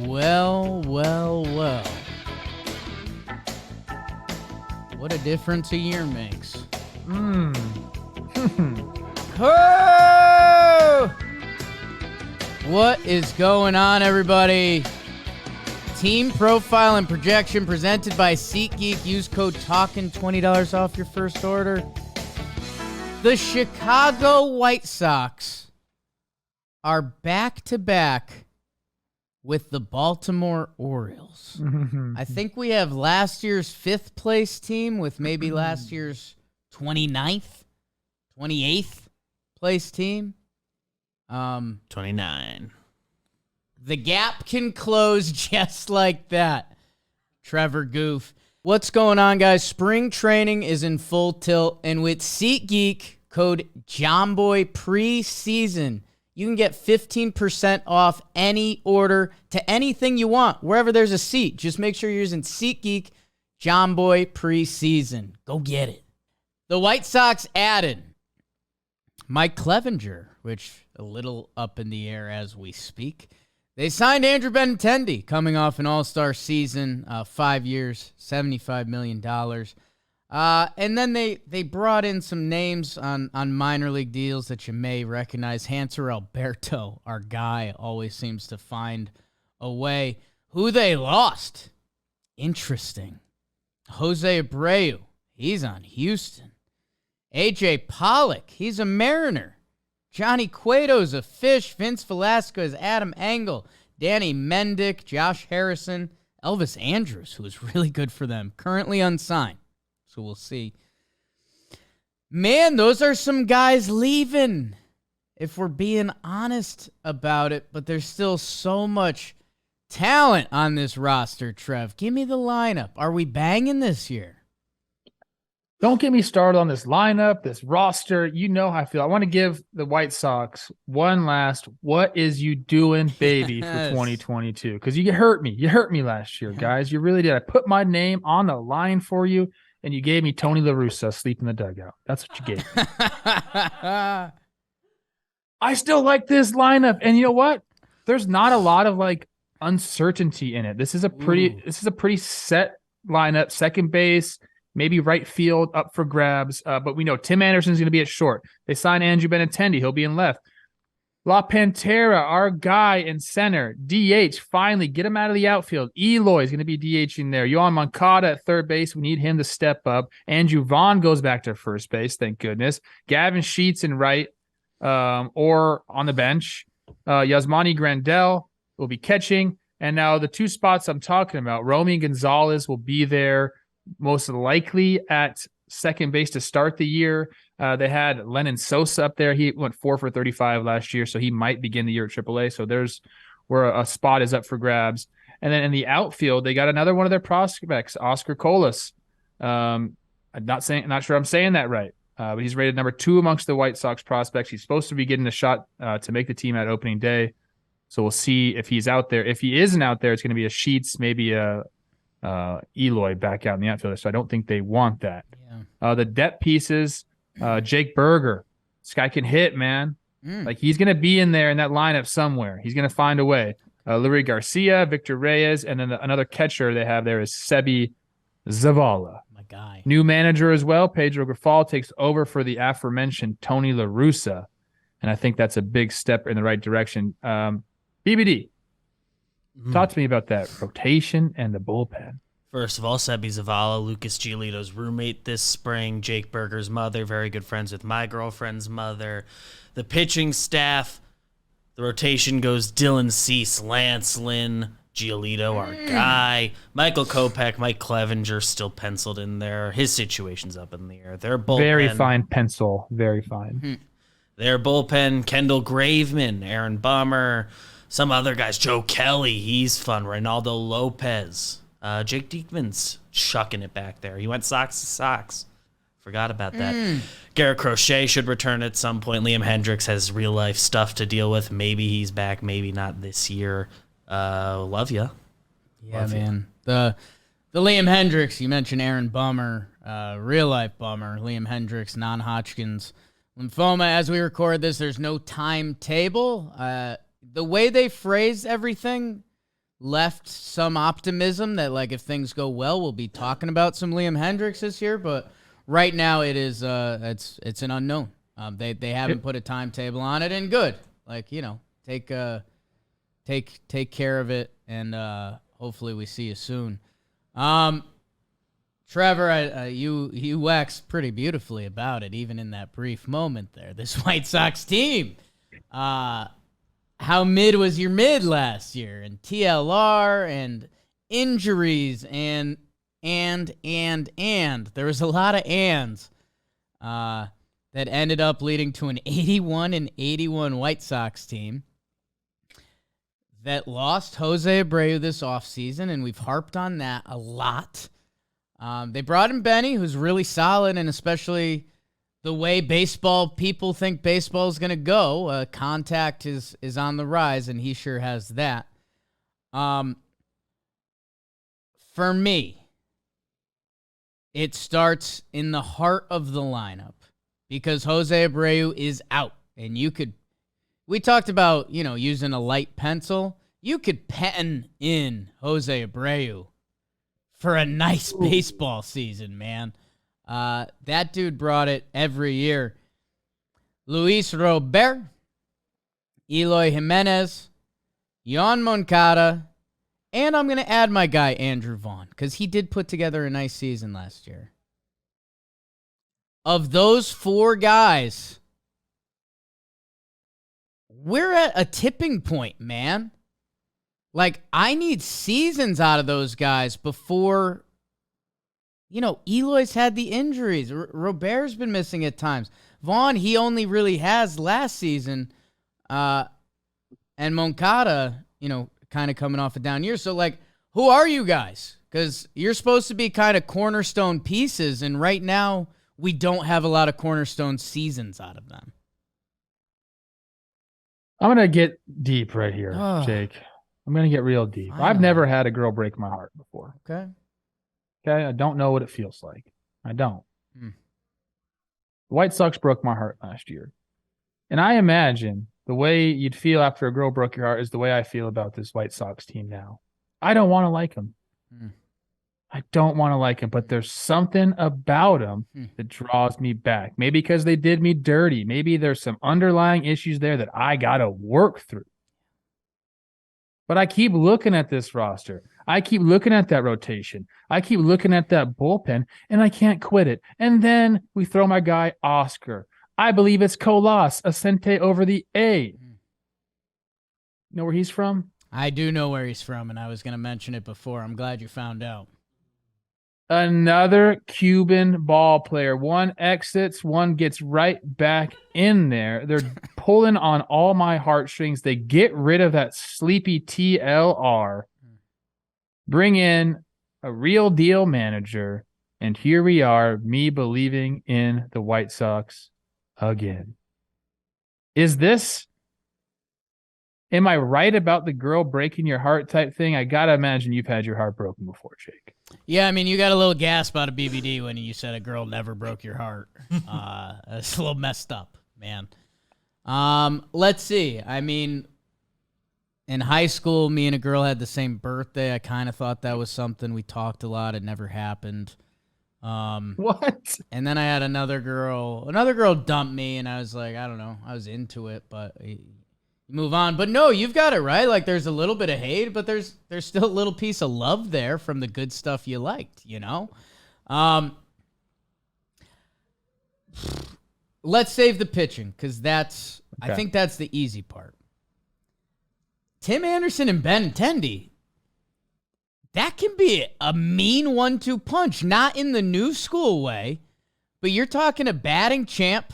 Well. What a difference a year makes. Oh! What is going on, everybody? Team profile and projection presented by SeatGeek. Use code Talkin, $20 off your first order. The Chicago White Sox are back-to-back with the Baltimore Orioles. I think we have last year's fifth place team with maybe last year's 29th, 28th place team. 29. The gap can close just like that. Trevor Goof. What's going on, guys? Spring training is in full tilt, and with SeatGeek, code JOMBOY preseason, you can get 15% off any order to anything you want, wherever there's a seat. Just make sure you're using SeatGeek JOMBOY preseason. Go get it. The White Sox added Mike Clevenger, which a little up in the air as we speak. They signed Andrew Benintendi, coming off an all-star season, 5 years, $75 million. And then they brought in some names on minor league deals that you may recognize. Hanser Alberto, our guy, always seems to find a way. Who they lost? Interesting. Jose Abreu, he's on Houston. A.J. Pollock, he's a Mariner. Johnny Cueto's a Fish. Vince Velasquez, Adam Engel, Danny Mendick, Josh Harrison, Elvis Andrus, who is really good for them, currently unsigned. So we'll see. Man, those are some guys leaving, if we're being honest about it, but there's still so much talent on this roster, Trev. Give me the lineup. Are we banging this year? Don't get me started on this lineup, this roster. You know how I feel. I want to give the White Sox one last, what is you doing, baby, for 2022? Because you hurt me. You hurt me last year, guys. You really did. I put my name on the line for you, and you gave me Tony La Russa sleep in the dugout. That's what you gave me. I still like this lineup. And you know what? There's not a lot of uncertainty in it. This is a pretty set lineup. Second base, maybe right field up for grabs. But we know Tim Anderson's going to be at short. They signed Andrew Benintendi. He'll be in left. La Pantera, our guy in center. DH, finally, get him out of the outfield. Eloy is going to be DHing there. Yohan Moncada at third base. We need him to step up. Andrew Vaughn goes back to first base, thank goodness. Gavin Sheets in right or on the bench. Yasmani Grandal will be catching. And now the two spots I'm talking about, Romy Gonzalez will be there most likely at second base to start the year. They had Lennon Sosa up there. He went 4 for 35 last year, so he might begin the year at AAA. So there's where a spot is up for grabs. And then in the outfield, they got another one of their prospects, Oscar Colas. I'm not sure I'm saying that right, but he's rated number 2 amongst the White Sox prospects. He's supposed to be getting a shot to make the team at opening day. So we'll see if he's out there. If he isn't out there, it's going to be a Sheets, maybe a Eloy back out in the outfielder. So I don't think they want that. Yeah. The depth pieces, Jake Berger. This guy can hit, man. He's going to be in there in that lineup somewhere. He's going to find a way. Luis Garcia, Victor Reyes, and then another catcher they have there is Sebi Zavala. My guy. New manager as well. Pedro Grifal takes over for the aforementioned Tony La Russa. And I think that's a big step in the right direction. BBD. Talk to me about that rotation and the bullpen. First of all, Sebi Zavala, Lucas Giolito's roommate this spring, Jake Berger's mother, very good friends with my girlfriend's mother. The pitching staff, the rotation goes Dylan Cease, Lance Lynn, Giolito, our guy, Michael Kopech, Mike Clevenger still penciled in there. His situation's up in the air. Their bullpen, very fine pencil, very fine. Their bullpen, Kendall Graveman, Aaron Bummer, some other guys, Joe Kelly, he's fun. Reynaldo Lopez. Jake Diekman's chucking it back there. He went Sox to Sox. Forgot about that. Garrett Crochet should return at some point. Liam Hendricks has real-life stuff to deal with. Maybe he's back, maybe not this year. Love ya. Yeah, love man. Ya. The Liam Hendricks, you mentioned Aaron Bummer, real-life Bummer. Liam Hendricks, non-Hodgkin's Lymphoma, as we record this, there's no timetable. The way they phrased everything left some optimism that, like, if things go well, we'll be talking about some Liam Hendriks this year. But right now, it is it's an unknown. They haven't put a timetable on it, and good. Like, take care of it, and hopefully we see you soon. Trevor, you waxed pretty beautifully about it, even in that brief moment there. This White Sox team. How mid was your mid last year? And TLR and injuries and there was a lot of ands that ended up leading to an 81-81 White Sox team that lost Jose Abreu this offseason, and we've harped on that a lot. They brought in Benny, who's really solid, and especially the way baseball people think baseball is going to go. Contact is on the rise, and he sure has that. For me, it starts in the heart of the lineup because Jose Abreu is out, and we talked about, using a light pencil. You could pen in Jose Abreu for a nice baseball season, man. That dude brought it every year. Luis Robert, Eloy Jimenez, Yon Moncada, and I'm going to add my guy Andrew Vaughn because he did put together a nice season last year. Of those four guys, we're at a tipping point, man. Like, I need seasons out of those guys before... Eloy's had the injuries. Robert's been missing at times. Vaughn, he only really has last season. And Moncada, kind of coming off a down year. So, like, who are you guys? Because you're supposed to be kind of cornerstone pieces, and right now we don't have a lot of cornerstone seasons out of them. I'm going to get deep right here, Jake. I'm going to get real deep. I've never had a girl break my heart before. Okay. I don't know what it feels like. I don't. The White Sox broke my heart last year. And I imagine the way you'd feel after a girl broke your heart is the way I feel about this White Sox team now. I don't want to like them. I don't want to like them, but there's something about them that draws me back. Maybe because they did me dirty. Maybe there's some underlying issues there that I got to work through. But I keep looking at this roster. I keep looking at that rotation. I keep looking at that bullpen, and I can't quit it. And then we throw my guy Oscar. I believe it's Colas Ascente over the A. You know where he's from? I do know where he's from, and I was going to mention it before. I'm glad you found out. Another Cuban ball player. One exits, one gets right back in there. They're pulling on all my heartstrings. They get rid of that sleepy TLR, bring in a real deal manager, and here we are, me believing in the White Sox again. Am I right about the girl breaking your heart type thing? I got to imagine you've had your heart broken before, Jake. Yeah, I mean, you got a little gasp out of BBD when you said a girl never broke your heart. It's a little messed up, man. Let's see. I mean, in high school, me and a girl had the same birthday. I kind of thought that was something. We talked a lot. It never happened. What? And then I had another girl. Another girl dumped me, and I was like, I don't know. I was into it, but move on. But no, you've got it right. Like, there's a little bit of hate, but there's still a little piece of love there from the good stuff you liked, Let's save the pitching because I think that's the easy part. Tim Anderson and Benintendi, that can be a mean 1-2 punch, not in the new school way, but you're talking a batting champ.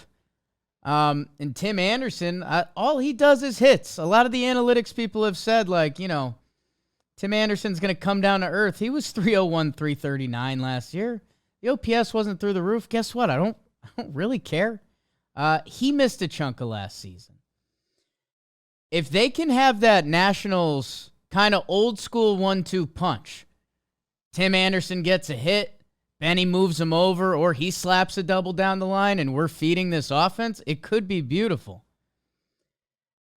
And Tim Anderson, all he does is hits. A lot of the analytics people have said, like, Tim Anderson's going to come down to earth. He was 301, 339 last year. The OPS wasn't through the roof. Guess what? I don't really care. He missed a chunk of last season. If they can have that Nationals kind of old school 1-2 punch, Tim Anderson gets a hit, Benny moves him over or he slaps a double down the line and we're feeding this offense, it could be beautiful.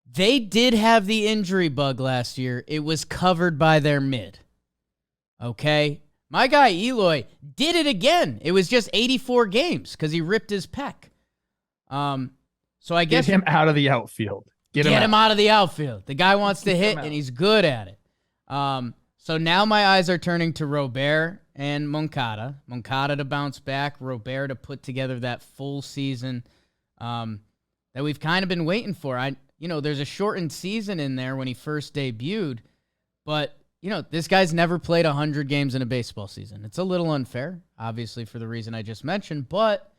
They did have the injury bug last year. It was covered by their mid. Okay? My guy Eloy did it again. It was just 84 games because he ripped his pec. So I guess get him out of the outfield. Get him out of the outfield. The guy wants to hit and he's good at it. So now my eyes are turning to Robert and Moncada. Moncada to bounce back, Robert to put together that full season that we've kind of been waiting for. There's a shortened season in there when he first debuted, but this guy's never played 100 games in a baseball season. It's a little unfair, obviously, for the reason I just mentioned, but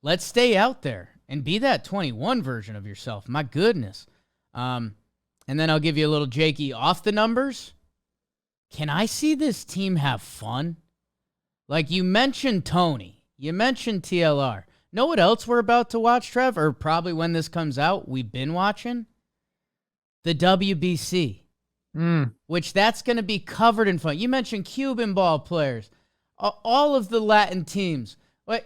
let's stay out there and be that 21 version of yourself. My goodness. And then I'll give you a little Jakey off the numbers. Can I see this team have fun? Like you mentioned Tony, you mentioned TLR. Know what else we're about to watch, Trev? Or probably when this comes out, we've been watching? The WBC. Which that's going to be covered in fun. You mentioned Cuban ball players. All of the Latin teams.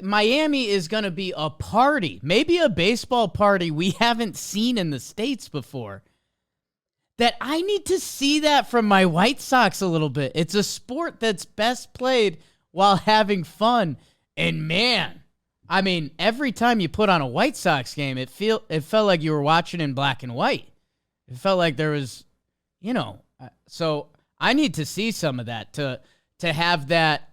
Miami is going to be a party. Maybe a baseball party we haven't seen in the States before. That I need to see that from my White Sox a little bit. It's a sport that's best played while having fun. And man, I mean, every time you put on a White Sox game, it felt like you were watching in black and white. It felt like there was, so I need to see some of that to have that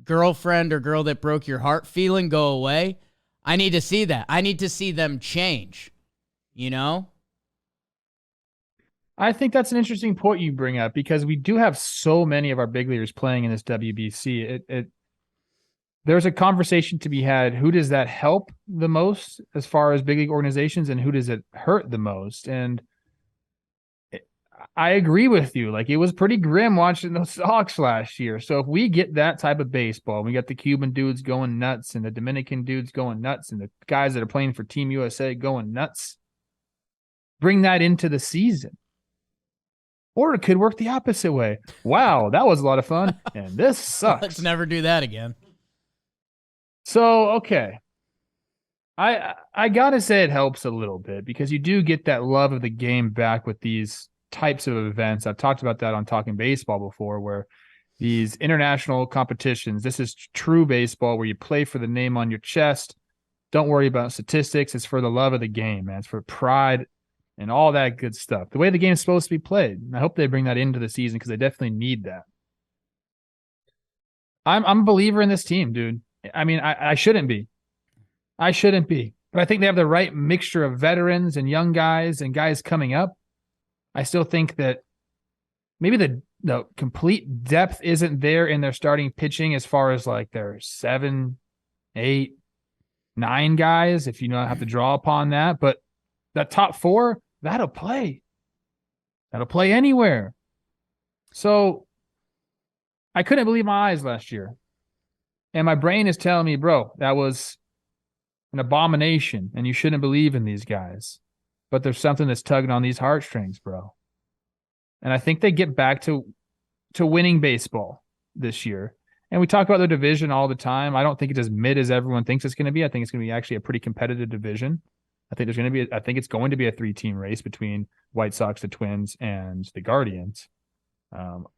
girlfriend or girl that broke your heart feeling go away. I need to see that. I need to see them change, I think that's an interesting point you bring up because we do have so many of our big leaguers playing in this WBC. There's a conversation to be had. Who does that help the most as far as big league organizations, and who does it hurt the most? And I agree with you. Like, it was pretty grim watching those Sox last year. So if we get that type of baseball, we got the Cuban dudes going nuts and the Dominican dudes going nuts and the guys that are playing for Team USA going nuts, bring that into the season. Or it could work the opposite way. Wow, that was a lot of fun, and this sucks. Let's never do that again. So, okay. I got to say it helps a little bit because you do get that love of the game back with these types of events. I've talked about that on Talking Baseball before, where these international competitions, this is true baseball where you play for the name on your chest. Don't worry about statistics. It's for the love of the game, man. It's for pride and all that good stuff. The way the game is supposed to be played. And I hope they bring that into the season because they definitely need that. I'm a believer in this team, dude. I mean, I shouldn't be. I shouldn't be. But I think they have the right mixture of veterans and young guys and guys coming up. I still think that maybe the complete depth isn't there in their starting pitching as far as like their 7, 8, 9 guys, if you not have to draw upon that. But that top 4, that'll play. That'll play anywhere. So I couldn't believe my eyes last year. And my brain is telling me, bro, that was an abomination and you shouldn't believe in these guys. But there's something that's tugging on these heartstrings, bro. And I think they get back to winning baseball this year. And we talk about the division all the time. I don't think it's as mid as everyone thinks it's going to be. I think it's going to be actually a pretty competitive division. I think it's going to be a 3-team race between White Sox, the Twins, and the Guardians.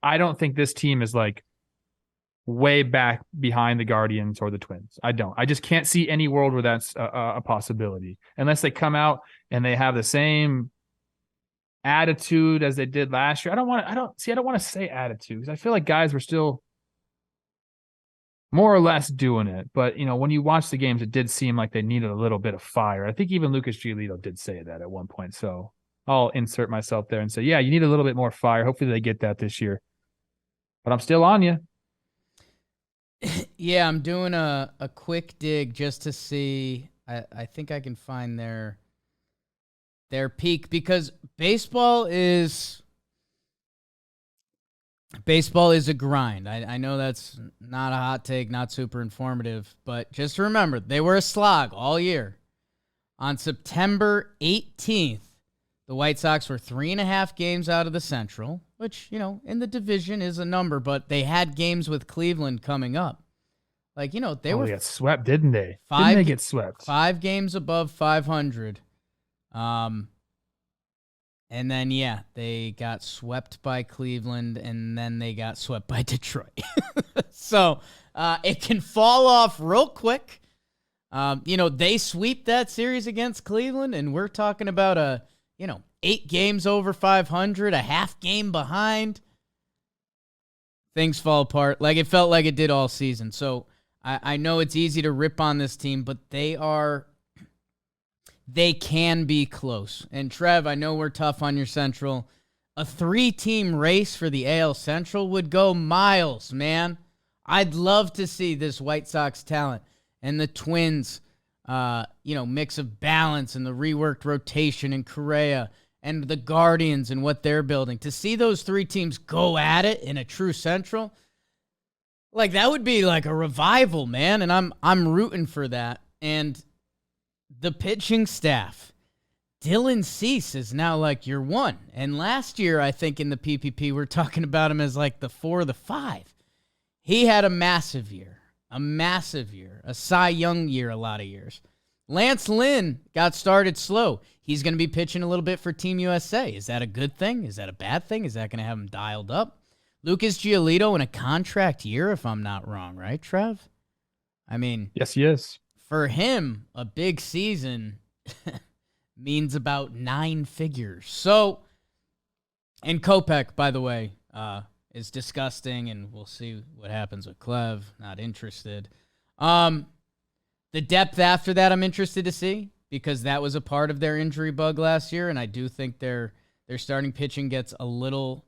I don't think this team is like way back behind the Guardians or the Twins. I don't. I just can't see any world where that's a possibility unless they come out and they have the same attitude as they did last year. I don't want to say attitude because I feel like guys were still more or less doing it. But, when you watch the games, it did seem like they needed a little bit of fire. I think even Lucas Giolito did say that at one point. So I'll insert myself there and say, yeah, you need a little bit more fire. Hopefully they get that this year. But I'm still on you. Yeah, I'm doing a quick dig just to see. I think I can find their peak because baseball is a grind. I know that's not a hot take, not super informative, but just remember, they were a slog all year. On September 18th, the White Sox were 3.5 games out of the Central, which, in the division is a number, but they had games with Cleveland coming up. Like, they They were got swept, didn't they? Didn't five they get swept? 5 games above 500. And then, they got swept by Cleveland, and then they got swept by Detroit. So it can fall off real quick. They sweep that series against Cleveland, and we're talking about 8 games over 500, a half game behind. Things fall apart. Like it felt like it did all season. So I know it's easy to rip on this team, but they can be close. And Trev, I know we're tough on your Central. A 3-team race for the AL Central would go miles, man. I'd love to see this White Sox talent and the Twins, mix of balance and the reworked rotation and Correa and the Guardians and what they're building. To see those 3 teams go at it in a true Central, like that would be like a revival, man. And I'm rooting for that. And the pitching staff, Dylan Cease is now like your 1. And last year, I think in the PPP, we're talking about him as like the 4 or the 5. He had a massive year, a Cy Young year, a lot of years. Lance Lynn got started slow. He's going to be pitching a little bit for Team USA. Is that a good thing? Is that a bad thing? Is that going to have him dialed up? Lucas Giolito in a contract year, if I'm not wrong, right, Trev? I mean, Yes, he is. For him, a big season means about 9 figures. So, and Kopech, by the way, is disgusting, and we'll see what happens with Clev. Not interested. The depth after that, I'm interested to see, because that was a part of their injury bug last year, and I do think their starting pitching gets a little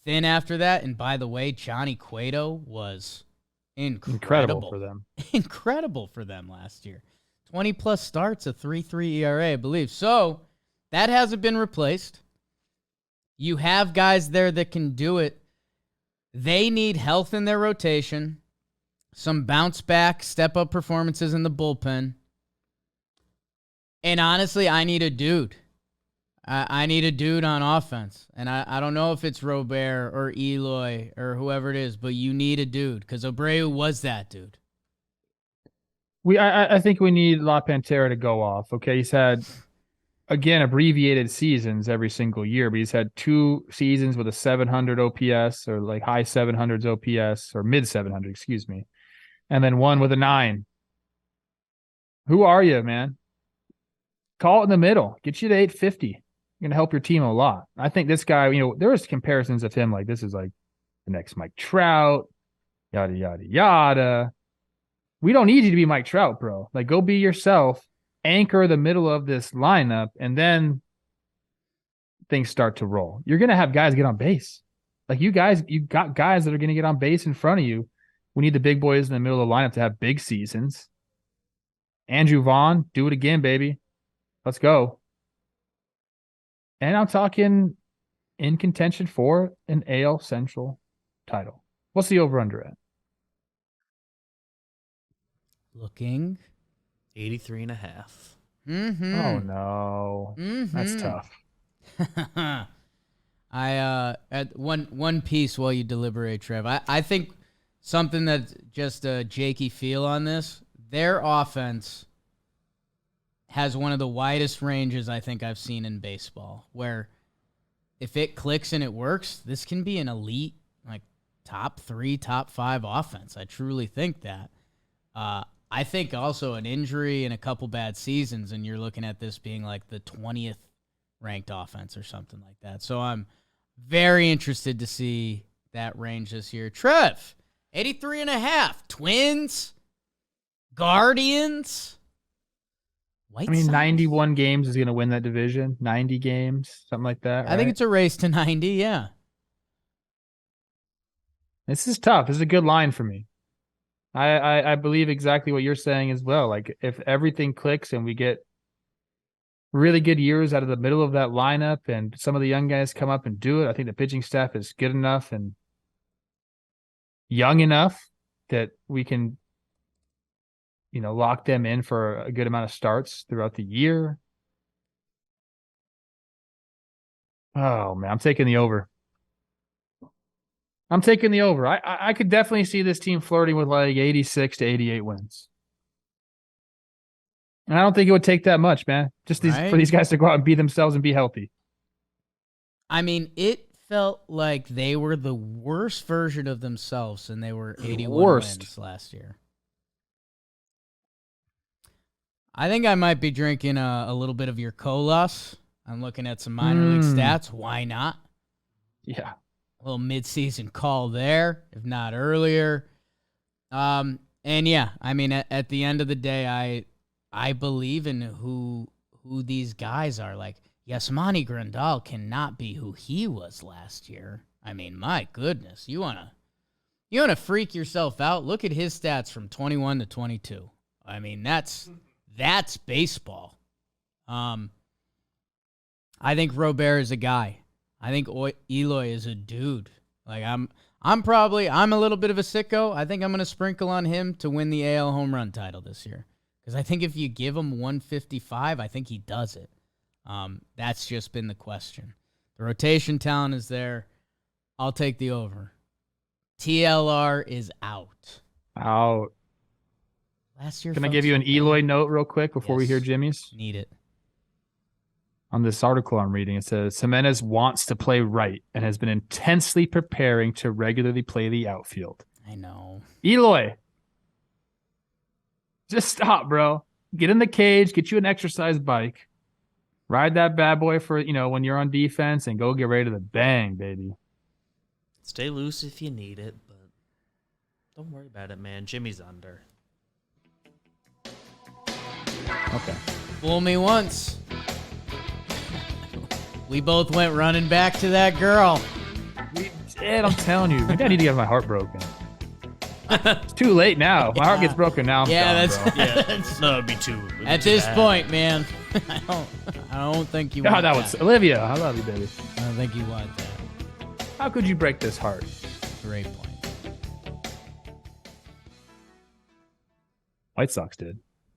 thin after that. And by the way, Johnny Cueto was incredible for them. Incredible for them last year. 20-plus starts, a 3.3 ERA, I believe. So that hasn't been replaced. You have guys there that can do it. They need health in their rotation, some bounce-back, step-up performances in the bullpen. And honestly, I need a dude. I need a dude on offense. And I don't know if it's Robert or Eloy or whoever it is, but you need a dude, because Abreu was that dude. I think we need La Pantera to go off. Okay, he's had, again, abbreviated seasons every single year, but he's had 2 seasons with a 700 OPS, or like high 700s OPS, or mid 700, excuse me, and then 1 with a 9. Who are you, man? Call it in the middle. Get you to 850. You're going to help your team a lot. I think this guy, there was comparisons of him like this is like the next Mike Trout, yada, yada, yada. We don't need you to be Mike Trout, bro. Like, go be yourself, anchor the middle of this lineup, and then things start to roll. You're going to have guys get on base. Like, you got guys that are going to get on base in front of you. We need the big boys in the middle of the lineup to have big seasons. Andrew Vaughn, do it again, baby. Let's go. And I'm talking in contention for an AL Central title. What's the over-under at? Looking 83.5. Mm-hmm. Oh no. Mm-hmm. That's tough. I at one piece while you deliberate, Trev. I think something that's just a Jakey feel on this. Their offense has one of the widest ranges I think I've seen in baseball, where if it clicks and it works, this can be an elite, like top 3, top 5 offense. I truly think that. I think also an injury and a couple bad seasons, and you're looking at this being like the 20th ranked offense or something like that. So I'm very interested to see that range this year. Trev, 83.5. Twins, Guardians, White Sox. 91 games is going to win that division. 90 games, something like that. I think it's a race to 90, yeah. This is tough. This is a good line for me. I believe exactly what you're saying as well. Like, if everything clicks and we get really good years out of the middle of that lineup and some of the young guys come up and do it, I think the pitching staff is good enough and young enough that we can, lock them in for a good amount of starts throughout the year. Oh, man, I'm taking the over. I'm taking the over. I could definitely see this team flirting with like 86 to 88 wins. And I don't think it would take that much, man. Just for these guys to go out and be themselves and be healthy. I mean, it felt like they were the worst version of themselves, and they were 81 wins last year. I think I might be drinking a little bit of your Colas. I'm looking at some minor league stats. Why not? Yeah. A little midseason call there, if not earlier. And yeah, I mean, at the end of the day, I believe in who these guys are. Like, Yasmani Grandal cannot be who he was last year. I mean, my goodness, you wanna freak yourself out? Look at his stats from 21 to 22. I mean, that's baseball. I think Robert is a guy. I think Eloy is a dude. Like, I'm a little bit of a sicko. I think I'm gonna sprinkle on him to win the AL home run title this year. Because I think if you give him 155, I think he does it. That's just been the question. The rotation talent is there. I'll take the over. TLR is out. Out. Last year. Can I give you an Eloy note real quick before we hear Jimmy's? Need it. On this article I'm reading, it says Jimenez wants to play right and has been intensely preparing to regularly play the outfield. I know. Eloy, just stop, bro. Get in the cage, get you an exercise bike, ride that bad boy for, when you're on defense, and go get ready to bang, baby. Stay loose if you need it, but don't worry about it, man. Jimmy's under. Okay. Fool me once. We both went running back to that girl. We did, I'm telling you. Maybe I need to get my heart broken. It's too late now. My heart gets broken now. It'd be too. At this point, man, I don't think you want that. Was Olivia. I love you, baby. I don't think you want that. How could you break this heart? Great point. White Sox did.